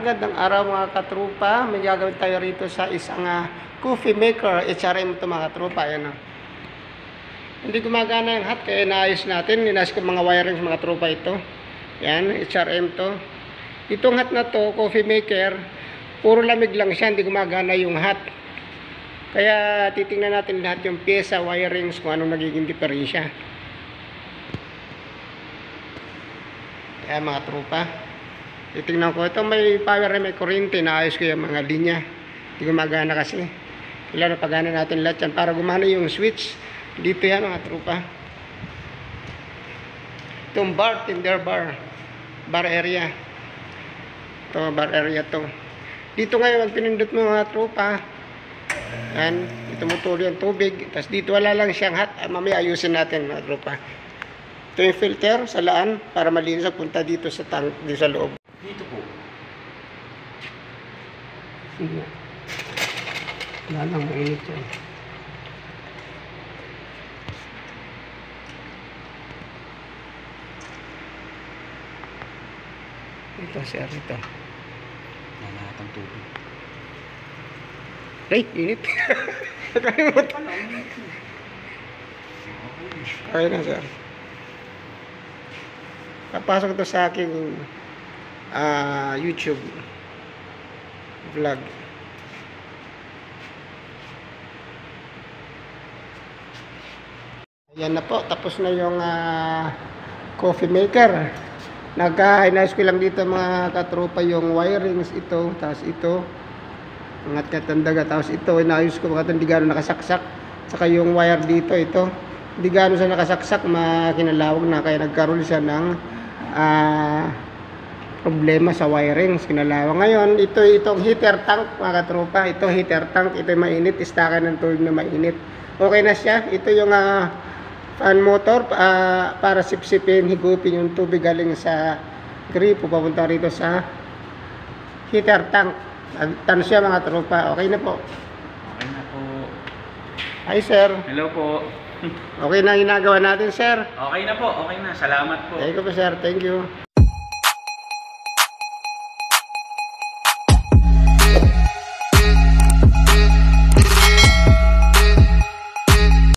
Magandang araw mga katrupa. May gagawin tayo rito sa isang coffee maker. HRM ito mga katrupa. Ayan, hindi gumagana yung hot kaya naayos natin. Ninayos ko mga wirings mga katrupa ito. Yan, HRM to. Itong hot na to, coffee maker, puro lamig lang siya. Hindi gumagana yung hot. Kaya titingnan natin lahat yung pyesa, wirings, kung anong nagiging diferensya. Ayan mga trupa. Titingnan ko. Ito may power na may kuryente. Naayos ko yung mga linya. Hindi gumagana kasi. Kailangan pagana natin lahat yan. Para gumana yung switch. Dito yan mga trupa. Itong bar, tinder bar. Bar area. Ito, bar area to. Dito ngayon, pinindot mo mga trupa. Yan. Tumutuloy yung tubig. Tapos dito wala lang siyang hot. Mamaya ayusin natin mga trupa. Ito yung filter sa laan para malinis ang punta dito sa tank, dito sa loob. Dito po. Wala nang mainit yan. Ito sir, ito. Nanatang tubig. Ay, init. Nakalimutan. Kaya na sir. Papasok ito sa aking YouTube vlog. Ayan na po, tapos na yung coffee maker. Inayos ko lang dito mga katrupa yung wirings ito, tapos ito angat katandaga, tapos ito inayos ko mga hindi gano'n nakasaksak, saka yung wire dito, ito hindi gano'n siya nakasaksak, makinalawag na, kaya nagkaroon siya ng problema sa wirings, kinalawang. Ngayon itong heater tank mga katropa, ito heater tank, ito yung mainit, istakan ng tubig na mainit, okay na siya. Ito yung fan motor, para sipsipin, higupin yung tubig galing sa gripo papunta rito sa heater tank. Tanong siya mga tropa, okay na po. Okay na po. Hi sir. Hello po. Okay na ginagawa natin sir. Okay na po, okay na. Salamat po. Thank you po sir, thank you.